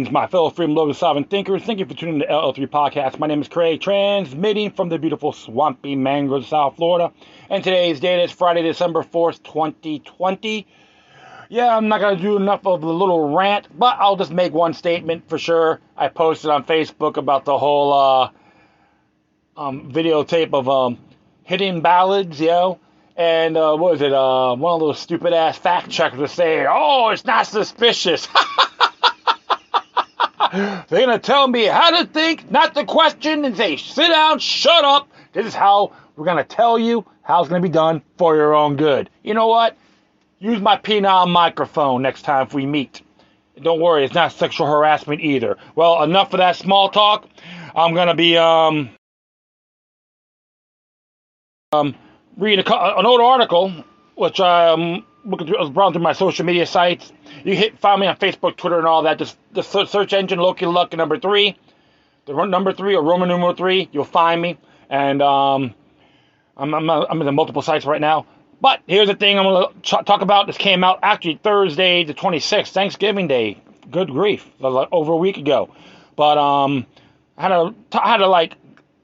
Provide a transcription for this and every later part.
Greetings, my fellow freedom-loving sovereign thinkers. Thank you for tuning in to LL3 Podcast. My name is Craig, transmitting from the beautiful swampy mangroves of South Florida. And today's date is Friday, December 4th, 2020. Yeah, I'm not going to do enough of the little rant, but I'll just make one statement for sure. I posted on Facebook about the whole videotape of hidden ballads, and what was it? One of those stupid-ass fact-checkers was saying, oh, it's not suspicious. They're going to tell me how to think, not to question, and say, sit down, shut up. This is how we're going to tell you how it's going to be done for your own good. You know what? Use my penile microphone next time if we meet. Don't worry, it's not sexual harassment either. Well, enough of that small talk. I'm going to be reading an old article, which I was browsing through my social media sites. You find me on Facebook, Twitter, and all that. Just the search engine, Loki Luck, number 3. The number 3 or Roman numeral 3, you'll find me. And I'm in the multiple sites right now. But here's the thing I'm going to talk about. This came out actually Thursday, the 26th, Thanksgiving Day. Good grief, like over a week ago. But I had to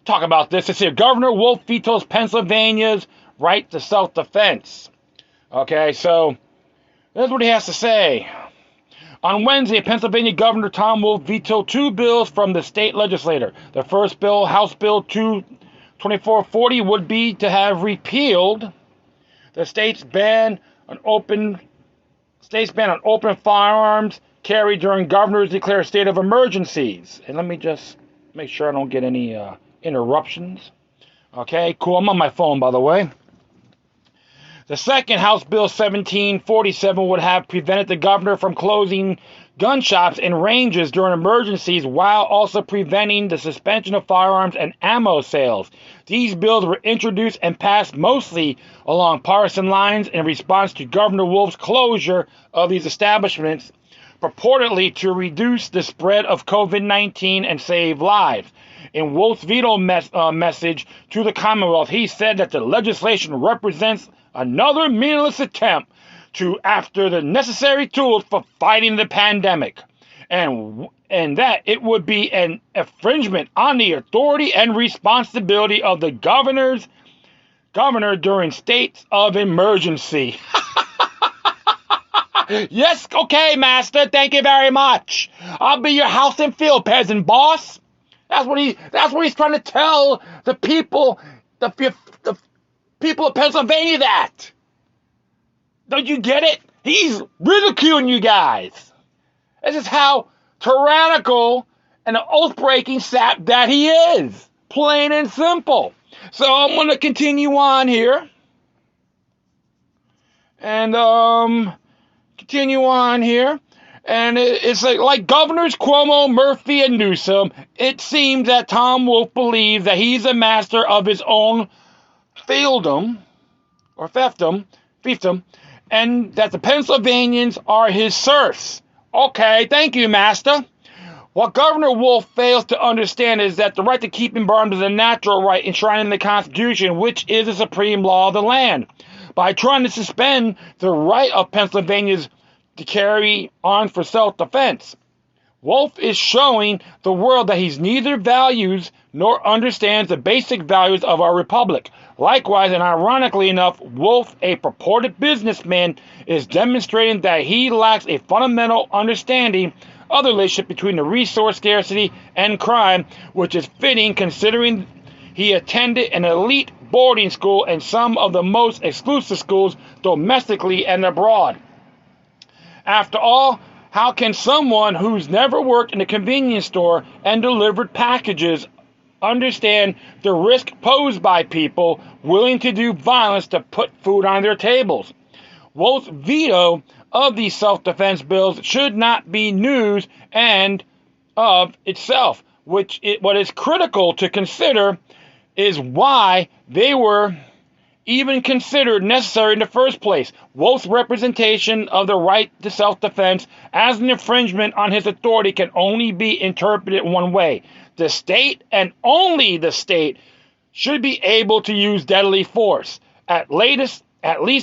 talk about this. It's here. Governor Wolf vetoes Pennsylvania's right to self-defense. Okay, so here's what he has to say. On Wednesday, Pennsylvania Governor Tom Wolf vetoed 2 bills from the state legislature. The first bill, House Bill 2440, would be to have repealed the state's ban on open firearms carried during governors declare state of emergencies. And let me just make sure I don't get any interruptions. Okay, cool. I'm on my phone, by the way. The second, House Bill 1747, would have prevented the governor from closing gun shops and ranges during emergencies while also preventing the suspension of firearms and ammo sales. These bills were introduced and passed mostly along partisan lines in response to Governor Wolf's closure of these establishments, purportedly to reduce the spread of COVID-19 and save lives. In Wolf's veto message to the Commonwealth, he said that the legislation represents another meaningless attempt to after the necessary tools for fighting the pandemic, and that it would be an infringement on the authority and responsibility of the governor during states of emergency. Yes, okay, master. Thank you very much. I'll be your house and field peasant, boss. That's what he's trying to tell the people, the people of Pennsylvania that. Don't you get it? He's ridiculing you guys. This is how tyrannical and an oath-breaking sap that he is. Plain and simple. So I'm going to continue on here. And And it's like Governors Cuomo, Murphy, and Newsom, it seems that Tom Wolf believes that he's a master of his own fiefdom, and that the Pennsylvanians are his serfs. Okay, thank you, master. What Governor Wolf fails to understand is that the right to keep and bear arms is a natural right enshrined in the Constitution, which is the supreme law of the land. By trying to suspend the right of Pennsylvanians to carry on for self-defense, Wolf is showing the world that he neither values nor understands the basic values of our republic. Likewise, and ironically enough, Wolf, a purported businessman, is demonstrating that he lacks a fundamental understanding of the relationship between the resource scarcity and crime, which is fitting considering he attended an elite boarding school and some of the most exclusive schools domestically and abroad. After all, how can someone who's never worked in a convenience store and delivered packages understand the risk posed by people willing to do violence to put food on their tables? Wolf's veto of these self-defense bills should not be news and of itself. What is critical to consider is why they were even considered necessary in the first place. Wolf's representation of the right to self-defense as an infringement on his authority can only be interpreted one way. The state, and only the state, should be able to use deadly force, at least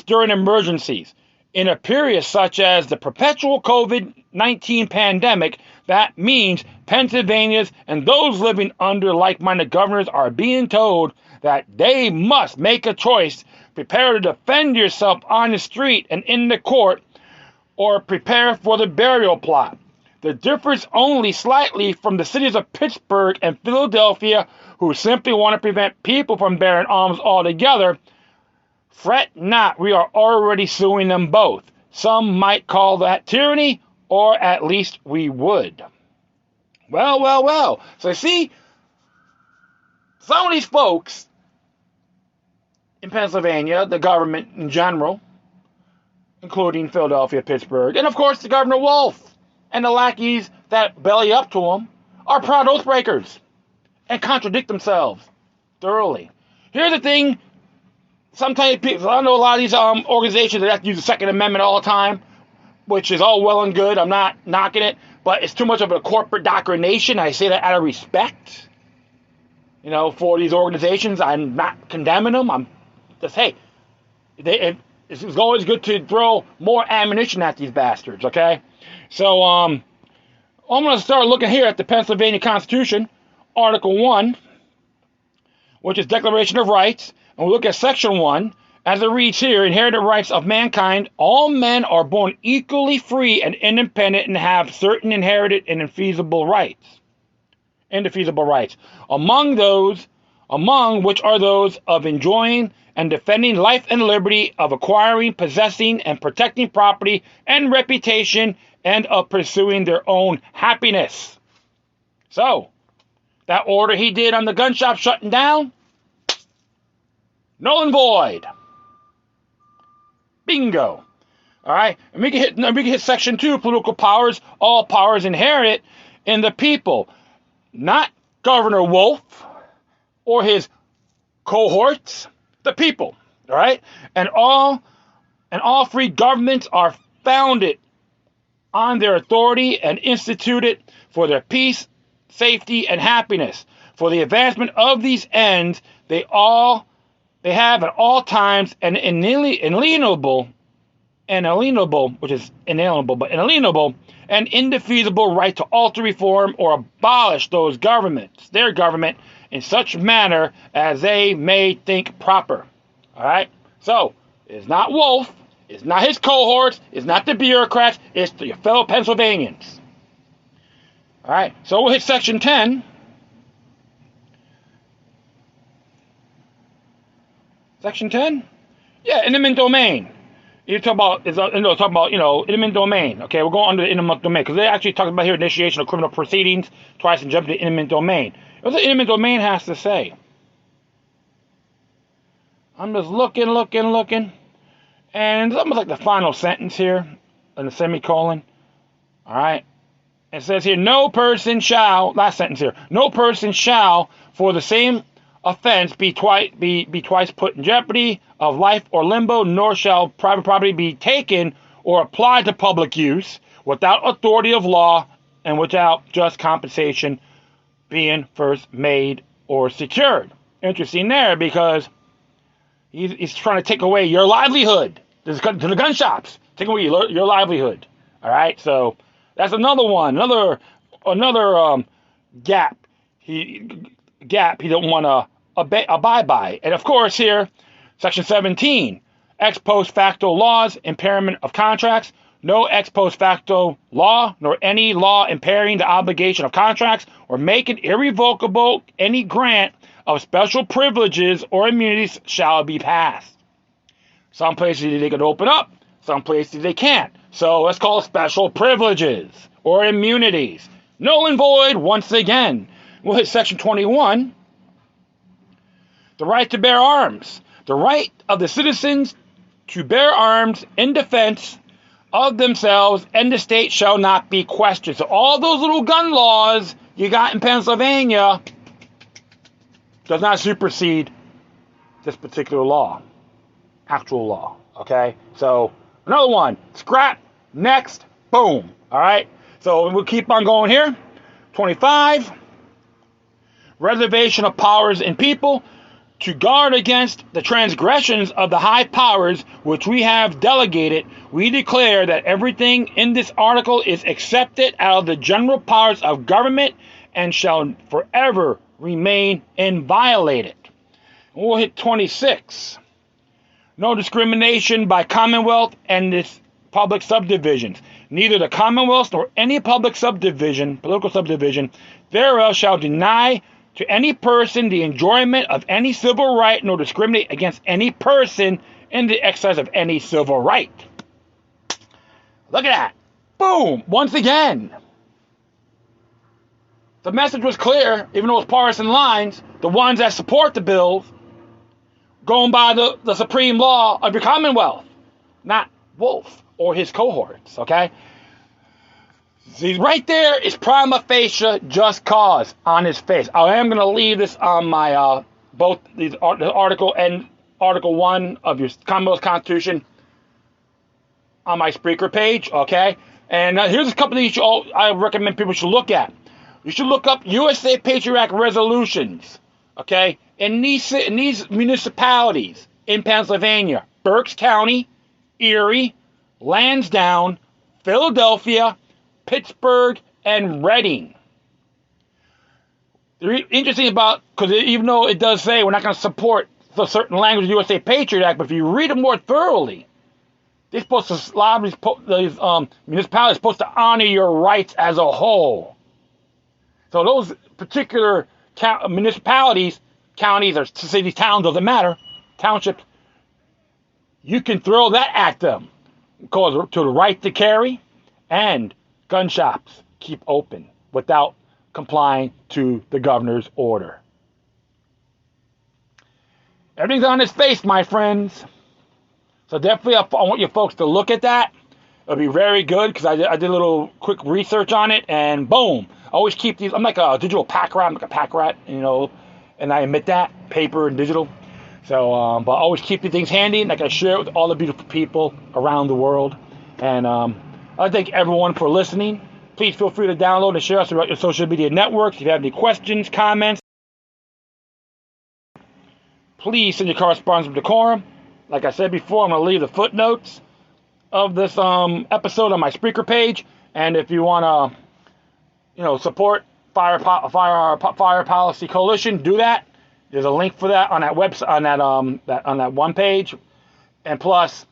during emergencies. In a period such as the perpetual COVID-19 pandemic, That means Pennsylvanians and those living under like-minded governors are being told that they must make a choice, prepare to defend yourself on the street and in the court, or prepare for the burial plot. The differs only slightly from the cities of Pittsburgh and Philadelphia, who simply want to prevent people from bearing arms altogether. Fret not, we are already suing them both. Some might call that tyranny, or at least we would. Well. So you see, some of these folks in Pennsylvania, the government in general, including Philadelphia, Pittsburgh, and of course the Governor Wolf and the lackeys that belly up to him, are proud oath breakers and contradict themselves thoroughly. Here's the thing. Sometimes people, I know a lot of these organizations that have to use the Second Amendment all the time, which is all well and good. I'm not knocking it, but it's too much of a corporate indoctrination. I say that out of respect, for these organizations. I'm not condemning them. I'm just, hey, it's always good to throw more ammunition at these bastards, okay? So, I'm going to start looking here at the Pennsylvania Constitution, Article 1, which is Declaration of Rights, and we look at Section 1, as it reads here, inherited rights of mankind, all men are born equally free and independent and have certain inherited and indefeasible rights, among which are those of enjoying and defending life and liberty, of acquiring, possessing, and protecting property and reputation, and of pursuing their own happiness. So, that order he did on the gun shop shutting down, null and void. Bingo. All right, and we can hit Section 2, political powers. All powers inherent in the people, not Governor Wolf or his cohorts. The people. All right, and all free governments are founded on their authority and instituted for their peace, safety, and happiness. For the advancement of these ends, they have at all times an inalienable, which is inalienable, but inalienable and indefeasible right to alter, reform, or abolish those governments, their government, in such manner as they may think proper. All right? So, it's not Wolf, it's not his cohorts, it's not the bureaucrats, it's your fellow Pennsylvanians. All right? So, we'll hit Section 10. Section 10? Yeah, eminent domain. You talk about, eminent domain. Okay, we're going under the eminent domain, because they actually talk about here initiation of criminal proceedings, twice and jump to the eminent domain. What the eminent domain has to say? I'm just looking, and it's almost like the final sentence here, in the semicolon. All right, it says here, no person shall, last sentence here, no person shall, for the same offense, be twice put in jeopardy of life or limbo, nor shall private property be taken or applied to public use without authority of law and without just compensation being first made or secured. Interesting there, because he's trying to take away your livelihood to the gun shops, take away your livelihood. All right, so that's another one, another gap he don't want to abide by. And of course here, Section 17, ex post facto laws, impairment of contracts. No ex post facto law, nor any law impairing the obligation of contracts or making irrevocable any grant of special privileges or immunities shall be passed. Some places they can open up, some places they can't. So let's call it special privileges or immunities. Null and void once again. We'll hit Section 21. The right to bear arms. The right of the citizens to bear arms in defense of themselves and the state shall not be questioned. So all those little gun laws you got in Pennsylvania does not supersede this particular law, actual law. Okay, so another one, scrap, next, boom. All right, so we'll keep on going here. 25, reservation of powers in people To guard against the transgressions of the high powers which we have delegated, we declare that everything in this article is accepted out of the general powers of government and shall forever remain inviolated. We'll hit 26. No discrimination by Commonwealth and its public subdivisions. Neither the Commonwealth nor any public subdivision, political subdivision, thereof shall deny to any person the enjoyment of any civil right, nor discriminate against any person in the exercise of any civil right. Look at that. Boom. Once again. The message was clear, even though it's partisan lines. The ones that support the bills going by the supreme law of your Commonwealth, not Wolf or his cohorts, okay? See, right there is prima facie just cause on his face. I am going to leave this on my, both the article and Article 1 of your Commonwealth Constitution on my Spreaker page, okay? And here's a couple of these I recommend people should look at. You should look up USA Patriot Act resolutions, okay? In these municipalities in Pennsylvania, Berks County, Erie, Lansdowne, Philadelphia, Pittsburgh, and Reading. They're interesting about, because even though it does say we're not going to support the certain language of the USA Patriot Act, but if you read it more thoroughly, they're supposed to, a lot of these municipalities are supposed to honor your rights as a whole. So those particular municipalities, counties, or cities, towns, doesn't matter, townships, you can throw that at them. Because to the right to carry and gun shops keep open without complying to the governor's order. Everything's on his face, my friends. So definitely I want you folks to look at that. It'll be very good because I did a little quick research on it, and boom. I always keep these. I'm like a digital pack rat. I'm like a pack rat, you know, and I admit that, paper and digital. So, but I always keep these things handy, and I can share it with all the beautiful people around the world. And I thank everyone for listening. Please feel free to download and share us throughout your social media networks. If you have any questions, comments, please send your correspondence with decorum. Like I said before, I'm going to leave the footnotes of this episode on my Spreaker page. And if you want to, support Fire Policy Coalition, do that. There's a link for that on that website, on that one page. And plus,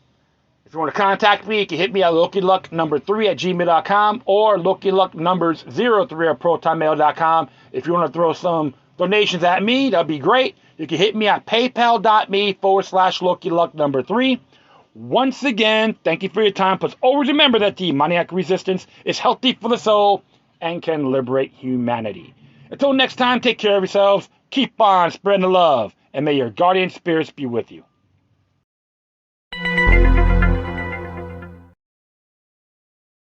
if you want to contact me, you can hit me at LokiLuck3@gmail.com or LokiLuck03@protonmail.com. If you want to throw some donations at me, that'd be great. You can hit me at paypal.me/LokiLuck3. Once again, thank you for your time. Plus, always remember that demoniac resistance is healthy for the soul and can liberate humanity. Until next time, take care of yourselves. Keep on spreading the love, and may your guardian spirits be with you.